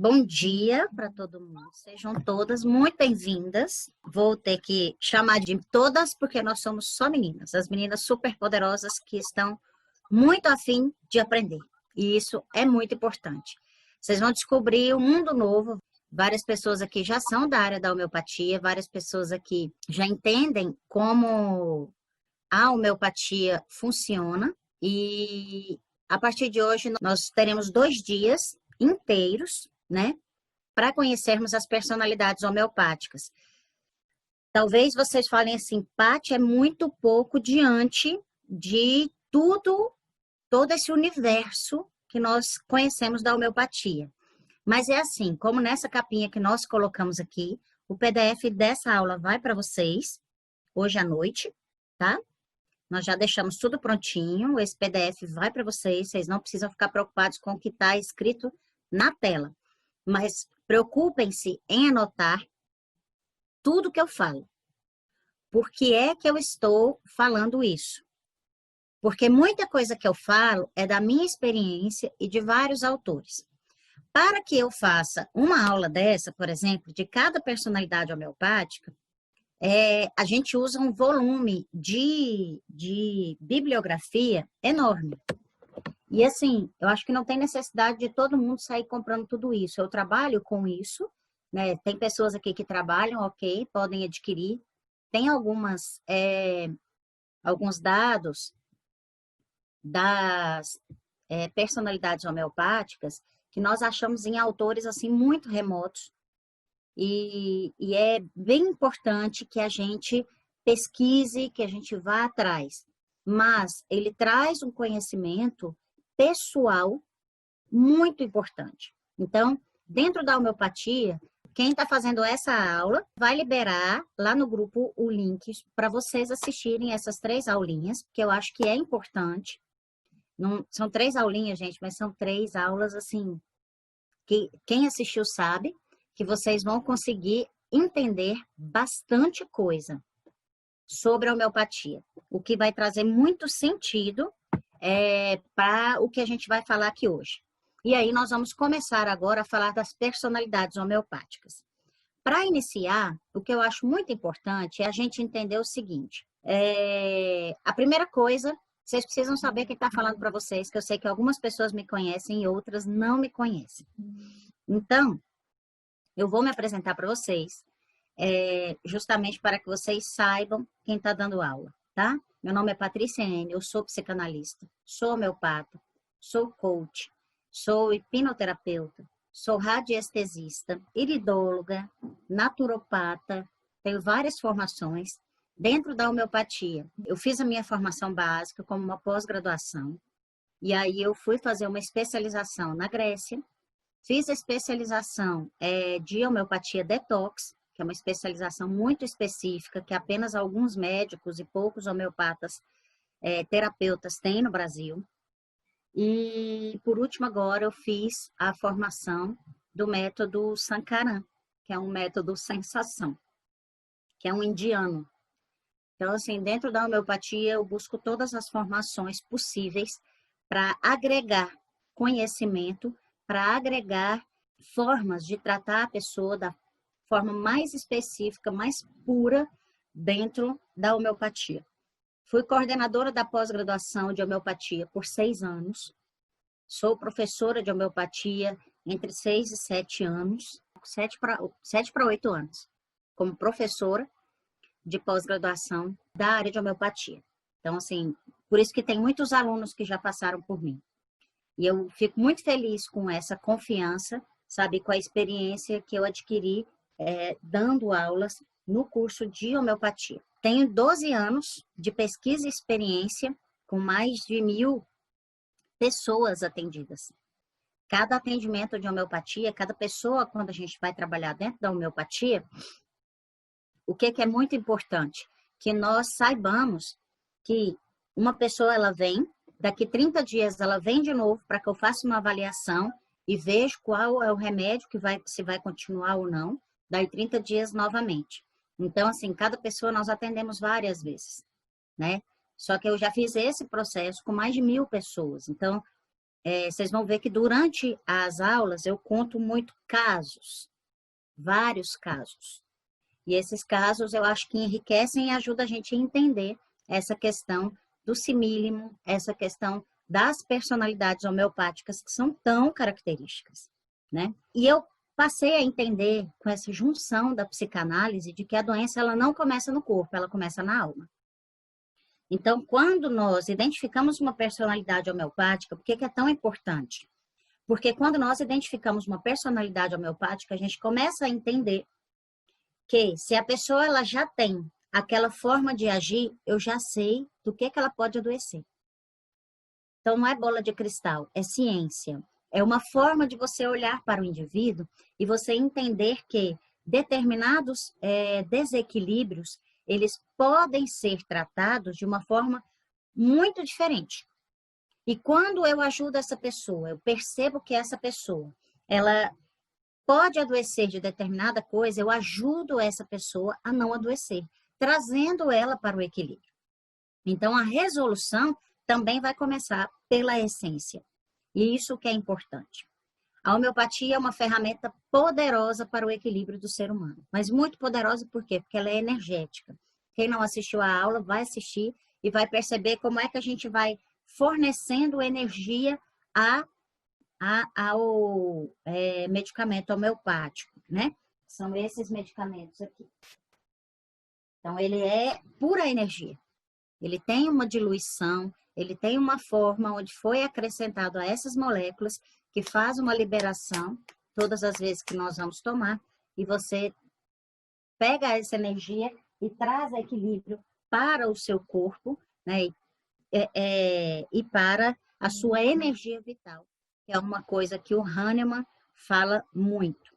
Bom dia para todo mundo. Sejam todas muito bem-vindas. Vou ter que chamar de todas porque nós somos só meninas, as meninas super poderosas que estão muito afim de aprender. E isso é muito importante. Vocês vão descobrir um mundo novo. Várias pessoas aqui já são da área da homeopatia, várias pessoas aqui já entendem como a homeopatia funciona. E a partir de hoje nós teremos 2 dias inteiros, né, para conhecermos as personalidades homeopáticas. Talvez vocês falem assim, Paty, é muito pouco diante de todo esse universo que nós conhecemos da homeopatia. Mas é assim, como nessa capinha que nós colocamos aqui, o PDF dessa aula vai para vocês hoje à noite, tá? Nós já deixamos tudo prontinho, esse PDF vai para vocês não precisam ficar preocupados com o que está escrito na tela. Mas preocupem-se em anotar tudo que eu falo. Por que é que eu estou falando isso? Porque muita coisa que eu falo é da minha experiência e de vários autores. Para que eu faça uma aula dessa, por exemplo, de cada personalidade homeopática, a gente usa um volume de bibliografia enorme. E assim, eu acho que não tem necessidade de todo mundo sair comprando tudo isso. Eu trabalho com isso, né? Tem pessoas aqui que trabalham, ok, podem adquirir. Tem alguns dados das personalidades homeopáticas que nós achamos em autores assim muito remotos. E é bem importante que a gente pesquise, que a gente vá atrás. Mas ele traz um conhecimento pessoal muito importante. Então, dentro da homeopatia, quem está fazendo essa aula vai liberar lá no grupo o link para vocês assistirem essas 3 aulinhas, que eu acho que é importante. Não, são 3 aulinhas, gente, mas são 3 aulas, assim, que quem assistiu sabe que vocês vão conseguir entender bastante coisa sobre a homeopatia, o que vai trazer muito sentido para o que a gente vai falar aqui hoje. E aí nós vamos começar agora a falar das personalidades homeopáticas. Para iniciar, o que eu acho muito importante é a gente entender o seguinte. A primeira coisa, vocês precisam saber quem está falando para vocês, que eu sei que algumas pessoas me conhecem e outras não me conhecem. Então, eu vou me apresentar para vocês, justamente para que vocês saibam quem está dando aula, tá? Meu nome é Patrícia N, eu sou psicanalista, sou homeopata, sou coach, sou hipnoterapeuta, sou radiestesista, iridóloga, naturopata, tenho várias formações dentro da homeopatia. Eu fiz a minha formação básica como uma pós-graduação, e aí eu fui fazer uma especialização na Grécia, fiz a especialização de homeopatia detox, que é uma especialização muito específica, que apenas alguns médicos e poucos homeopatas terapeutas têm no Brasil. E, por último, agora eu fiz a formação do método Sankaran, que é um método sensação, que é um indiano. Então, assim, dentro da homeopatia, eu busco todas as formações possíveis para agregar conhecimento, para agregar formas de tratar a pessoa da forma mais específica, mais pura dentro da homeopatia. Fui coordenadora da pós-graduação de homeopatia por 6 anos. Sou professora de homeopatia entre 6 e 7 anos, 7 para 8 anos, como professora de pós-graduação da área de homeopatia. Então, assim, por isso que tem muitos alunos que já passaram por mim. E eu fico muito feliz com essa confiança, sabe, com a experiência que eu adquiri dando aulas no curso de homeopatia. Tenho 12 anos de pesquisa e experiência com mais de 1.000 pessoas atendidas. Cada atendimento de homeopatia, cada pessoa, quando a gente vai trabalhar dentro da homeopatia, o que é muito importante? Que nós saibamos que uma pessoa, ela vem, daqui 30 dias ela vem de novo para que eu faça uma avaliação e veja qual é o remédio se vai continuar ou não, daí 30 dias novamente. Então, assim, cada pessoa nós atendemos várias vezes, né? Só que eu já fiz esse processo com mais de 1.000 pessoas. Então, vocês vão ver que durante as aulas eu conto muito casos, vários casos. E esses casos eu acho que enriquecem e ajudam a gente a entender essa questão do simílimo, essa questão das personalidades homeopáticas que são tão características, né? E eu passei a entender com essa junção da psicanálise de que a doença ela não começa no corpo, ela começa na alma. Então, quando nós identificamos uma personalidade homeopática, por que é tão importante? Porque quando nós identificamos uma personalidade homeopática, a gente começa a entender que se a pessoa ela já tem aquela forma de agir, eu já sei do que ela pode adoecer. Então, não é bola de cristal, é ciência. É uma forma de você olhar para o indivíduo e você entender que determinados desequilíbrios, eles podem ser tratados de uma forma muito diferente. E quando eu ajudo essa pessoa, eu percebo que essa pessoa, ela pode adoecer de determinada coisa, eu ajudo essa pessoa a não adoecer, trazendo ela para o equilíbrio. Então, a resolução também vai começar pela essência. E isso que é importante. A homeopatia é uma ferramenta poderosa para o equilíbrio do ser humano. Mas muito poderosa por quê? Porque ela é energética. Quem não assistiu à aula vai assistir e vai perceber como é que a gente vai fornecendo energia ao medicamento homeopático, né? São esses medicamentos aqui. Então, ele é pura energia. Ele tem uma diluição, ele tem uma forma onde foi acrescentado a essas moléculas que faz uma liberação todas as vezes que nós vamos tomar e você pega essa energia e traz equilíbrio para o seu corpo, né? E para a sua energia vital, que é uma coisa que o Hahnemann fala muito.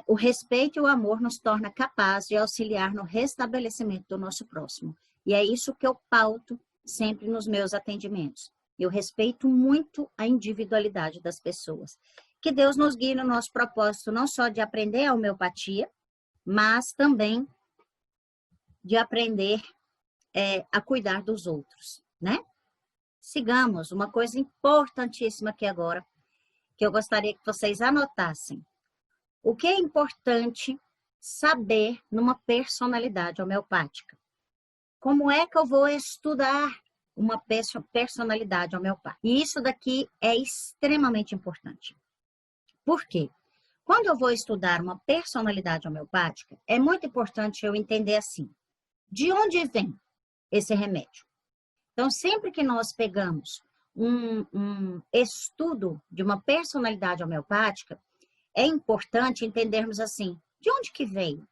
O respeito e o amor nos torna capazes de auxiliar no restabelecimento do nosso próximo. E é isso que eu pauto sempre nos meus atendimentos. Eu respeito muito a individualidade das pessoas. Que Deus nos guie no nosso propósito, não só de aprender a homeopatia, mas também de aprender a cuidar dos outros, né? Sigamos, uma coisa importantíssima aqui agora, que eu gostaria que vocês anotassem. O que é importante saber numa personalidade homeopática? Como é que eu vou estudar uma personalidade homeopática? E isso daqui é extremamente importante. Por quê? Quando eu vou estudar uma personalidade homeopática, é muito importante eu entender assim, de onde vem esse remédio? Então, sempre que nós pegamos um estudo de uma personalidade homeopática, é importante entendermos assim, de onde que veio?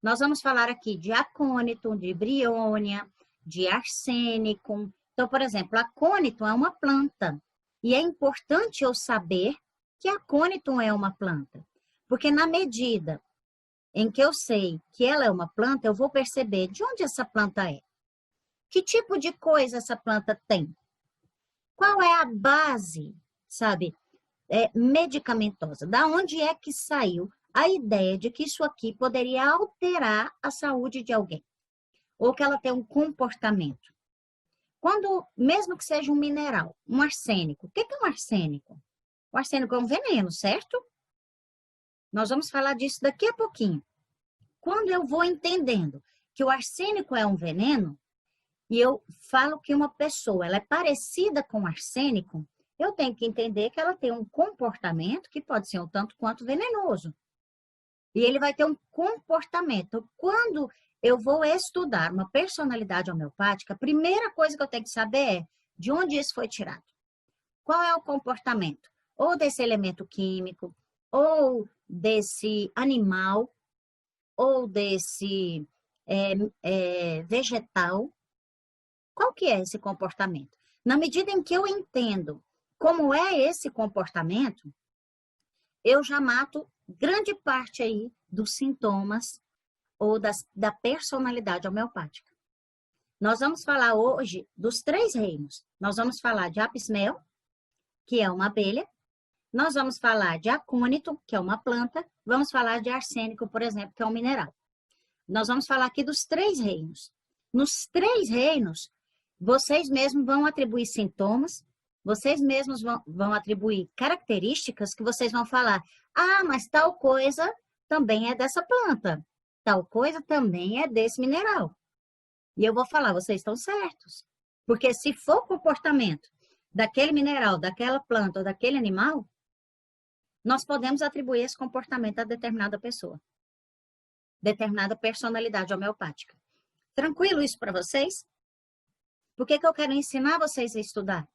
Nós vamos falar aqui de acônito, de briônia, de arsênico. Então, por exemplo, acônito é uma planta. E é importante eu saber que acônito é uma planta. Porque na medida em que eu sei que ela é uma planta, eu vou perceber de onde essa planta é. Que tipo de coisa essa planta tem? Qual é a base, sabe, medicamentosa? Da onde é que saiu a ideia de que isso aqui poderia alterar a saúde de alguém? Ou que ela tem um comportamento? Quando, mesmo que seja um mineral, um arsênico, o que é um arsênico? O arsênico é um veneno, certo? Nós vamos falar disso daqui a pouquinho. Quando eu vou entendendo que o arsênico é um veneno, e eu falo que uma pessoa ela é parecida com arsênico, eu tenho que entender que ela tem um comportamento que pode ser um tanto quanto venenoso. E ele vai ter um comportamento. Quando eu vou estudar uma personalidade homeopática, a primeira coisa que eu tenho que saber é de onde isso foi tirado. Qual é o comportamento? Ou desse elemento químico, ou desse animal, ou desse vegetal. Qual que é esse comportamento? Na medida em que eu entendo como é esse comportamento, eu já mato grande parte aí dos sintomas ou da personalidade homeopática. Nós vamos falar hoje dos 3 reinos. Nós vamos falar de apis mel, que é uma abelha. Nós vamos falar de acônito, que é uma planta. Vamos falar de arsênico, por exemplo, que é um mineral. Nós vamos falar aqui dos 3 reinos. Nos 3 reinos, vocês mesmos vão atribuir sintomas, vocês mesmos vão atribuir características que vocês vão falar, ah, mas tal coisa também é dessa planta, tal coisa também é desse mineral. E eu vou falar, vocês estão certos. Porque se for o comportamento daquele mineral, daquela planta ou daquele animal, nós podemos atribuir esse comportamento a determinada pessoa, determinada personalidade homeopática. Tranquilo isso para vocês? Por que eu quero ensinar vocês a estudar?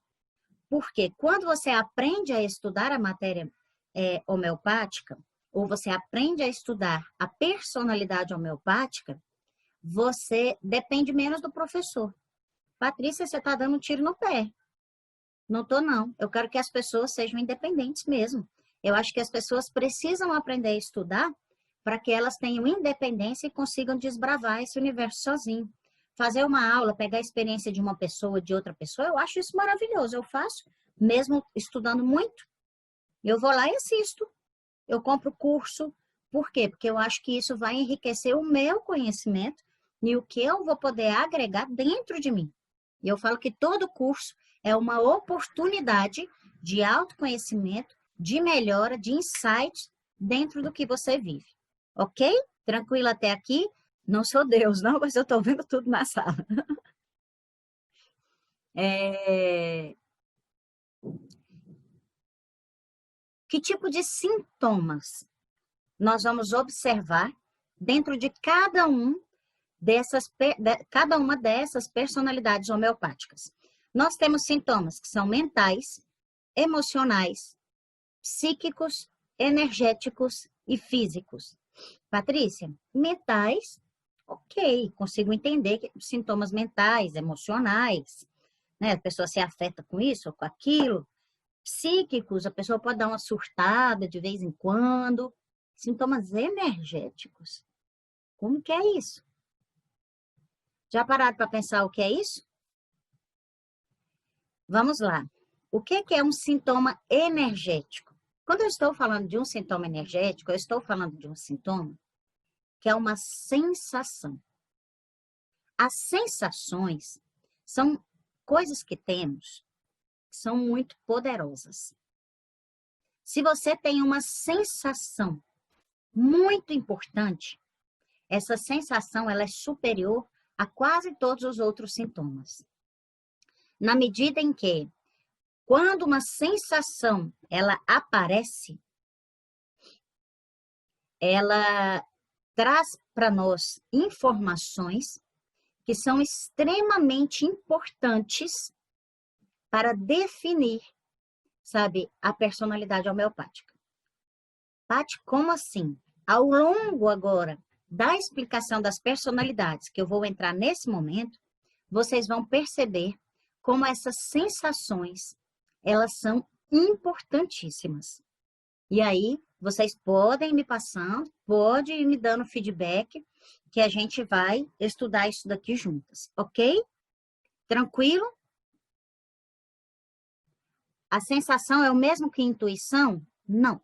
Porque quando você aprende a estudar a matéria homeopática, ou você aprende a estudar a personalidade homeopática, você depende menos do professor. Patrícia, você está dando um tiro no pé. Não estou, não. Eu quero que as pessoas sejam independentes mesmo. Eu acho que as pessoas precisam aprender a estudar para que elas tenham independência e consigam desbravar esse universo sozinho. Fazer uma aula, pegar a experiência de uma pessoa, de outra pessoa, eu acho isso maravilhoso. Eu faço, mesmo estudando muito. Eu vou lá e assisto. Eu compro curso. Por quê? Porque eu acho que isso vai enriquecer o meu conhecimento e o que eu vou poder agregar dentro de mim. E eu falo que todo curso é uma oportunidade de autoconhecimento, de melhora, de insights dentro do que você vive. Ok? Tranquilo até aqui? Não sou Deus, não, mas eu estou vendo tudo na sala. Que tipo de sintomas nós vamos observar dentro de cada uma dessas personalidades homeopáticas? Nós temos sintomas que são mentais, emocionais, psíquicos, energéticos e físicos. Patrícia, mentais, ok, consigo entender que sintomas mentais, emocionais, né? A pessoa se afeta com isso ou com aquilo. Psíquicos, a pessoa pode dar uma surtada de vez em quando. Sintomas energéticos. Como que é isso? Já pararam para pensar o que é isso? Vamos lá. O que é um sintoma energético? Quando eu estou falando de um sintoma energético, eu estou falando de um sintoma que é uma sensação. As sensações são coisas que temos que são muito poderosas. Se você tem uma sensação muito importante, essa sensação ela é superior a quase todos os outros sintomas. Na medida em que, quando uma sensação ela aparece, ela traz para nós informações que são extremamente importantes para definir, sabe, a personalidade homeopática. Paty, como assim? Ao longo agora da explicação das personalidades, que eu vou entrar nesse momento, vocês vão perceber como essas sensações, elas são importantíssimas. E aí, vocês podem me passando, podem ir me dando feedback, que a gente vai estudar isso daqui juntas, ok? Tranquilo? A sensação é o mesmo que intuição? Não.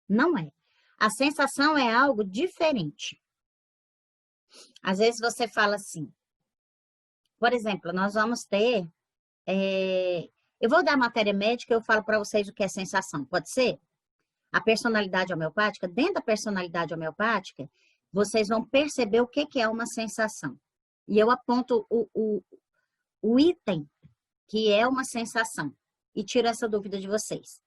Não é. A sensação é algo diferente. Às vezes você fala assim, por exemplo, nós vamos ter... eu vou dar matéria médica e eu falo para vocês o que é sensação, pode ser? A personalidade homeopática, dentro da personalidade homeopática, vocês vão perceber o que é uma sensação. E eu aponto o item que é uma sensação e tiro essa dúvida de vocês.